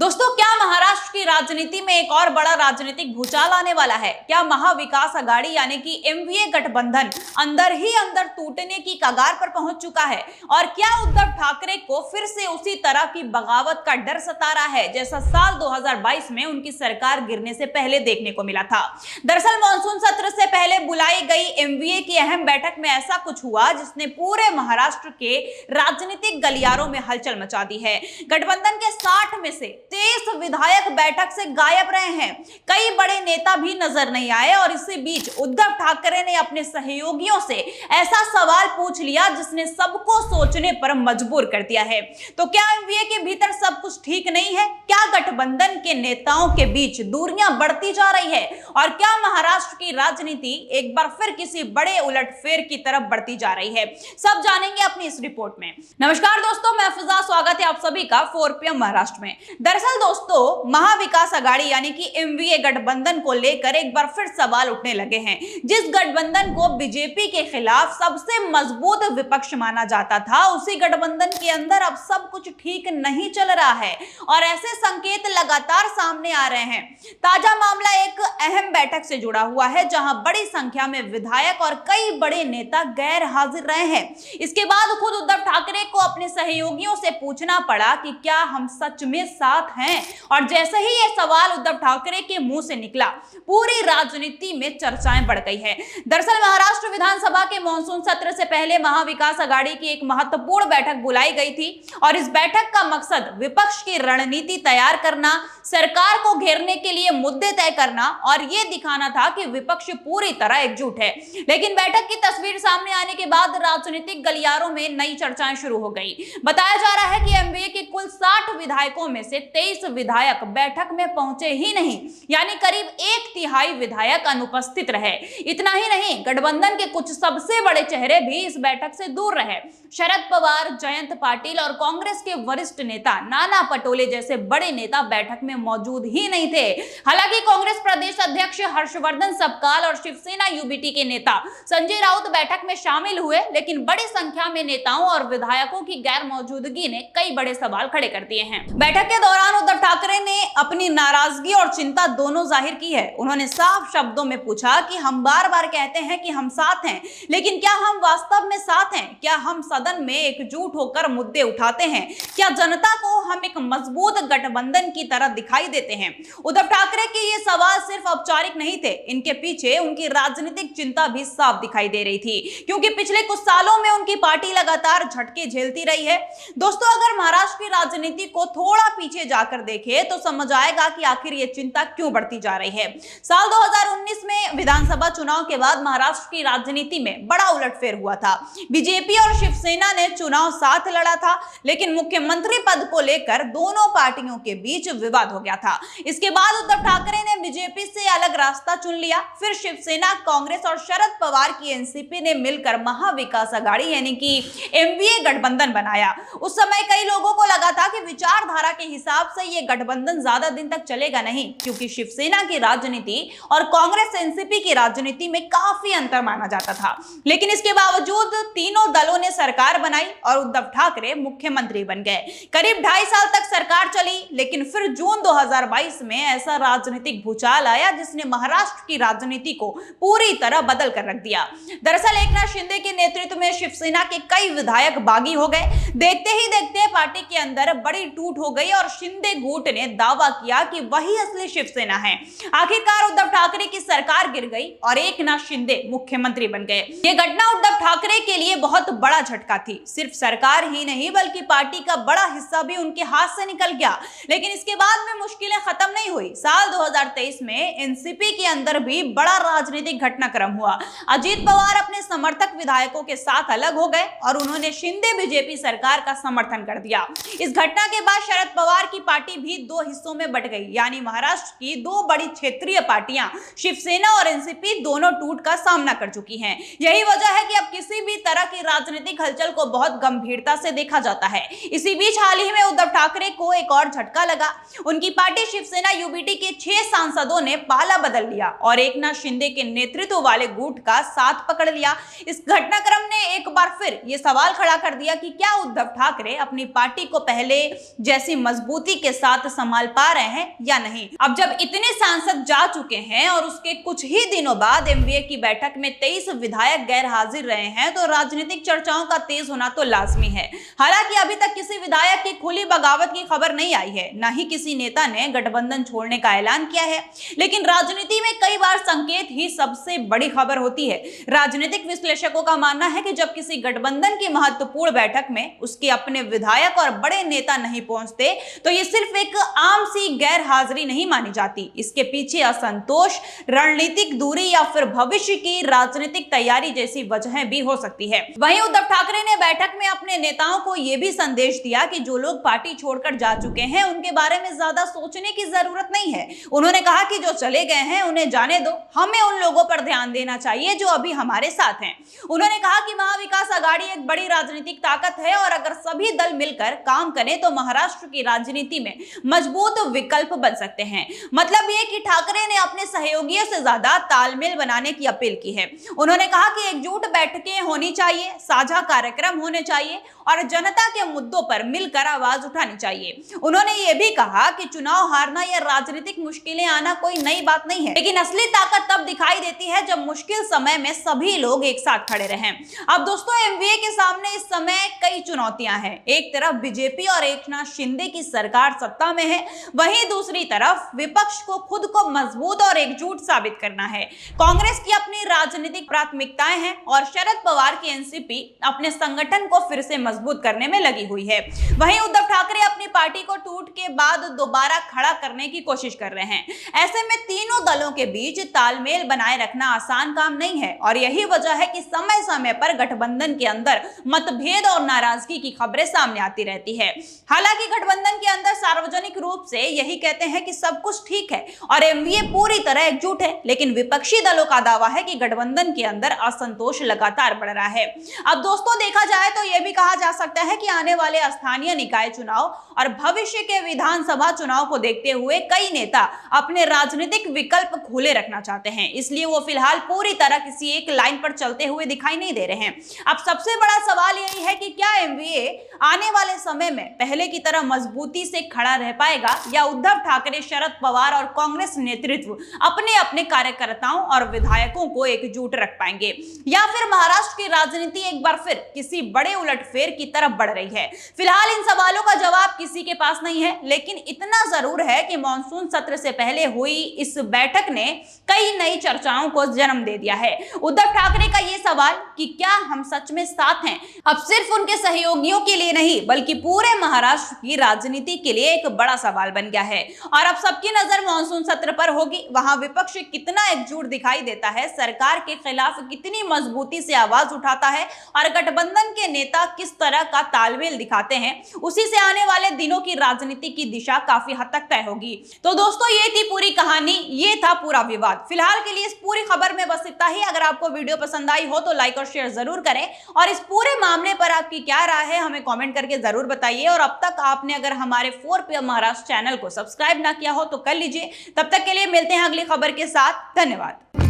दोस्तों, क्या महाराष्ट्र की राजनीति में एक और बड़ा राजनीतिक भूचाल आने वाला है? क्या महाविकास अघाड़ी यानी कि एमवीए गठबंधन अंदर ही अंदर टूटने की कगार पर पहुंच चुका है? और क्या उद्धव ठाकरे को फिर से उसी तरह की बगावत का डर सता रहा है जैसा साल 2022 में उनकी सरकार गिरने से पहले देखने को मिला था? दरअसल मानसून सत्र से पहले बुलाई गई एमवीए की अहम बैठक में ऐसा कुछ हुआ जिसने पूरे महाराष्ट्र के राजनीतिक गलियारों में हलचल मचा दी है। गठबंधन के 60 में से 23 विधायक बैठक से गायब रहे हैं। कई बड़े नेता भी नजर नहीं आए और इसी बीच उद्धव ठाकरे ने अपने सहयोगियों से ऐसा सवाल पूछ लिया जिसने सबको सोचने पर मजबूर कर दिया है। तो क्या एमवीए के भीतर सब कुछ ठीक नहीं है? क्या गठबंधन के नेताओं के बीच दूरियां बढ़ती जा रही है? और क्या महाराष्ट्र की राजनीति एक बार फिर किसी बड़े उलटफेर की तरफ बढ़ती जा रही है? सब जानेंगे अपनी इस रिपोर्ट में। नमस्कार दोस्तों, मैं फिजा, स्वागत है आप सभी का 4 PM महाराष्ट्र में। दरअसल दोस्तों, महाविकास अघाड़ी यानी कि एमवीए गठबंधन को लेकर एक बार फिर सवाल उठने लगे हैं। जिस गठबंधन को बीजेपी के खिलाफ सबसे मजबूत विपक्ष माना जाता था, उसी गठबंधन के अंदर अब सब कुछ ठीक नहीं चल रहा है और ऐसे संकेत लगातार सामने आ रहे हैं। ताजा मामला एक अहम बैठक से जुड़ा हुआ है जहां बड़ी संख्या में विधायक और कई बड़े नेता गैर हाजिर रहे हैं। इसके बाद खुद उद्धव ठाकरे को अपने सहयोगियों से पूछना पड़ा कि क्या हम सच में साथ हैं? और जैसे ही यह सवाल उद्धव ठाकरे के मुंह से निकला, पूरी राजनीति में चर्चाएं बढ़ गई है। दरअसल महाराष्ट्र विधानसभा के मानसून सत्र से पहले महाविकास अघाड़ी की एक महत्वपूर्ण बैठक बुलाई गई थी और इस बैठक का मकसद विपक्ष की रणनीति तैयार करना, सरकार को घेरने के लिए मुद्दे तय करना और यह दिखाना था कि विपक्ष पूरी तरह एकजुट है। लेकिन बैठक की तस्वीर सामने आने के बाद राजनीतिक गलियारों में नई चर्चाएं शुरू हो गई। बताया जा रहा है कि एमवीए के कुल 60 विधायकों में से 23 विधायक बैठक में पहुंचे ही नहीं, यानी करीब 1/3 विधायक अनुपस्थित रहे। इतना ही नहीं, गठबंधन के कुछ सबसे बड़े चेहरे भी इस बैठक से दूर रहे। शरद पवार, जयंत पाटिल और कांग्रेस के वरिष्ठ नेता नाना पटोले जैसे बड़े नेता बैठक में मौजूद ही नहीं थे। हालांकि कांग्रेस प्रदेश अध्यक्ष हर्षवर्धन सपकाल और शिवसेना यूबीटी के नेता संजय राउत बैठक में शामिल हुए, लेकिन बड़ी संख्या में नेताओं और विधायकों की गैर मौजूदगी ने कई बड़े सवाल खड़े कर दिए हैं। बैठक के दौरान उद्धव ठाकरे ने अपनी नाराजगी और चिंता दोनों जाहिर की है। उन्होंने साफ शब्दों में पूछा कि हम बार बार कहते हैं कि हम साथ हैं, लेकिन क्या हम वास्तव में साथ हैं? क्या हम सदन में एकजुट होकर मुद्दे उठाते हैं? क्या जनता को हम एक मजबूत गठबंधन की तरह दिखाई देते हैं? उद्धव ठाकरे के ये सवाल सिर्फ औपचारिक नहीं थे, इनके पीछे उनकी राजनीतिक चिंता भी साफ दिखाई दे रही थी, क्योंकि पिछले कुछ सालों में उनकी पार्टी लगातार झटके झेलती रही है। दोस्तों, अगर महाराष्ट्र की राजनीति को थोड़ा पीछे जाकर देखें तो समझ आएगा कि आखिर ये चिंता क्यों बढ़ती जा रही है। साल 2019 में विधानसभा चुनाव के बाद महाराष्ट्र की राजनीति में बड़ा उलटफेर हुआ था। बीजेपी और शिवसेना ने चुनाव साथ लड़ा था, लेकिन मुख्यमंत्री पद को लेकर दोनों पार्टियों के बीच विवाद हो गया था। इसके बाद उद्धव ठाकरे ने बीजेपी से अलग रास्ता चुन लिया। फिर शिवसेना, कांग्रेस और शरद पवार की एनसीपी ने मिलकर महाविकास अघाड़ी यानी कि एमवीए गठबंधन बनाया। उस समय कई लोगों को लगा था कि विचारधारा के हिसाब से ये गठबंधन ज्यादा दिन तक चलेगा नहीं, क्योंकि शिवसेना की राजनीति और कांग्रेस एनसीपी की राजनीति में काफी अंतर माना जाता था। लेकिन इसके बावजूद तीनों दलों ने सरकार बनाई और उद्धव ठाकरे मुख्यमंत्री बन गए। करीब 2.5 साल तक सरकार चली, लेकिन फिर जून 2022 में ऐसा राजनीतिक भूचाल आया जिसने महाराष्ट्र की राजनीति को पूरी तरह बदल कर रख दिया। दरअसल एकनाथ शिंदे के नेतृत्व में शिवसेना के कई विधायक बागी हो गए। देखते ही देखते पार्टी के अंदर बड़ी टूट हो गई और शिंदे गुट ने दावा किया कि वही असली शिवसेना है। आखिरकार उद्धव ठाकरे की सरकार गिर गई और एकनाथ शिंदे मुख्यमंत्री बन गए। ये घटना उद्धव ठाकरे के लिए बहुत बड़ा झटका थी। सिर्फ सरकार ही नहीं बल्कि पार्टी का बड़ा हिस्सा भी उनके हाथ से निकल गया। लेकिन इसके बाद में मुश्किलें खत्म नहीं हुई। साल 2023 में एनसीपी के अंदर भी बड़ा राजनीतिक घटनाक्रम हुआ। अजीत पवार अपने समर्थक विधायकों के साथ अलग हो गए और उन्होंने शिंदे बीजेपी सरकार का समर्थन कर दिया। इस घटना के बाद शरद पवार की पार्टी भी 2 हिस्सों में बट गई, यानी महाराष्ट्र की 2 बड़ी क्षेत्रीय पार्टियां शिवसेना और एनसीपी दोनों टूट का सामना कर चुकी हैं। यही वजह है कि अब किसी भी तरह की राजनीतिक हलचल को बहुत गंभीरता से देखा जाता है। इसी बीच हाल ही में उद्धव ठाकरे को एक और झटका लगा। उनकी पार्टी शिवसेना यूबीटी के 6 सांसदों ने पाला बदल लिया और एकनाथ शिंदे के नेतृत्व वाले गुट का साथ पकड़ लिया। इस घटनाक्रम ने एक बार फिर यह सवाल खड़ा कर दिया कि क्या उद्धव ठाकरे अपनी पार्टी को पहले जैसी मजबूती के साथ संभाल पा रहे हैं या नहीं। अब जब इतने सांसद जा चुके हैं और उसके कुछ ही दिनों बाद एमवीए की बैठक में 23 विधायक गैर हाजिर रहे हैं, तो राजनीतिक चर्चाओं का तेज होना तो लाजमी है। हालांकि अभी तक किसी विधायक की खुली बगावत की खबर नहीं आई है, न ही किसी नेता ने गठबंधन छोड़ने का ऐलान किया है। लेकिन राजनीति में कई बार संकेत ही सबसे बड़ी खबर होती है। राजनीतिक विश्लेषकों का मानना है कि जब किसी गठबंधन की महत्वपूर्ण बैठक में उसके अपने विधायक और बड़े नेता नहीं पहुंचते, तो ये सिर्फ एक आम सी गैर हाजिरी नहीं मानी जाती। इसके पीछे असंतोष, रणनीतिक दूरी या फिर भविष्य की राजनीतिक तैयारी जैसी वजहें भी हो सकती है। वहीं उद्धव ठाकरे ने बैठक में अपने नेताओं को यह भी संदेश दिया कि जो लोग पार्टी छोड़कर जा चुके हैं उनके बारे में ज्यादा सोचने की जरूरत नहीं है। उन्होंने कहा कि जो चले गए हैं उन्हें जाने दो, हमें उन लोगों पर ध्यान देना चाहिए जो अभी हमारे साथ हैं। उन्होंने कहा कि महाविकास आघाड़ी एक बड़ी राजनीतिक ताकत है और अगर सभी दल मिलकर काम करें तो महाराष्ट्र की राजनीति में मजबूत विकल्प बन सकते हैं। मतलब ये कि ठाकरे ने अपने सहयोगियों से ज्यादा तालमेल बनाने की अपील की है। उन्होंने कहा कि एकजुट बैठकें होनी चाहिए, साझा कार्यक्रम होने चाहिए और जनता के मुद्दों पर मिलकर आवाज उठानी चाहिए। उन्होंने ये भी कहा कि चुनाव हारना या राजनीतिक मुश्किलें आना कोई नई बात नहीं है, लेकिन असली ताकत तब दिखाई देती है जब मुश्किल समय में सभी लोग एक साथ खड़े रहें। अब दोस्तों, एमवीए के सामने इस समय कई चुनौतियां हैं। एक तरफ बीजेपी और एकनाथ शिंदे की सरकार सत्ता में है, वहीं दूसरी तरफ विपक्ष को खुद को मजबूत और एकजुट साबित करना है। कांग्रेस की अपनी राजनीतिक प्राथमिकताएं हैं और शरद पवार की एनसीपी अपने संगठन को फिर से मजबूत करने में लगी हुई है। वहीं उद्धव ठाकरे अपनी पार्टी को टूट के बाद दोबारा खड़ा करने की कोशिश कर रहे हैं। ऐसे में तीनों दलों के बीच तालमेल बनाए रखना आसान काम नहीं है और यही वजह है कि समय समय पर गठबंधन के अंदर मतभेद और नाराजगी की खबरें सामने आती रहती है। हालांकि गठबंधन के अंदर सार्वजनिक रूप से यही कहते हैं कि सब कुछ ठीक है और एमवीए पूरी तरह एकजुट है, लेकिन विपक्षी दलों का दावा है कि गठबंधन के अंदर असंतोष लगातार बढ़ रहा है। अब दोस्तों, देखा जाए तो यह भी कहा जा सकता है कि आने वाले स्थानीय निकाय चुनाव और भविष्य के विधानसभा चुनाव को देखते हुए कई नेता अपने राजनीतिक विकल्प खुले रखना चाहते हैं, इसलिए वो फिलहाल पूरी तरह किसी एक लाइन पर चलते हुए दिखाई नहीं दे रहे हैं। अब सबसे बड़ा सवाल यही है कि क्या एमवीए आने वाले समय में पहले की तरह मजबूती से खड़ा रह पाएगा या उद्धव ठाकरे, शरद पवार और कांग्रेस नेतृत्व अपने अपने कार्यकर्ताओं और विधायकों को एकजुट रख पाएंगे, या फिर महाराष्ट्र की राजनीति एक बार फिर किसी बड़े उलटफेर की तरफ बढ़ रही है। फिलहाल इन सवालों का जवाब किसी के पास नहीं है, लेकिन इतना जरूर है कि मॉनसून सत्र से पहले हुई इस बैठक ने कई नई चर्चाओं को जन्म दे दिया है। उद्धव ठाकरे का यह सवाल कि क्या हम सच में साथ हैं, अब सिर्फ उनके सहयोगियों के लिए नहीं बल्कि पूरे महाराष्ट्र की राजनीति के लिए एक बड़ा सवाल बन गया है। और अब सबकी नजर मॉनसून सत्र पर होगी। वहां विपक्ष कितना एकजुट दिखाई देता है, सरकार के खिलाफ कितनी मजबूती से आवाज उठाता है और गठबंधन के नेता किस तरह का तालमेल दिखाते हैं, उसी से आने वाले दिनों की राजनीति की दिशा काफी हद तक तय होगी। तो दोस्तों, ये थी पूरी कहानी, ये था पूरा विवाद। फिलहाल के लिए इस पूरी खबर में बस इतना ही। अगर आपको वीडियो पसंद आई हो तो लाइक और शेयर जरूर करें और इस पूरे मामले पर आपकी क्या राय है हमें कमेंट करके जरूर बताइए। और अब तक आपने अगर हमारे 4PM महाराष्ट्र चैनल को सब्सक्राइब ना किया हो तो कर लीजिए। तब तक के लिए मिलते हैं अगली खबर के साथ। धन्यवाद।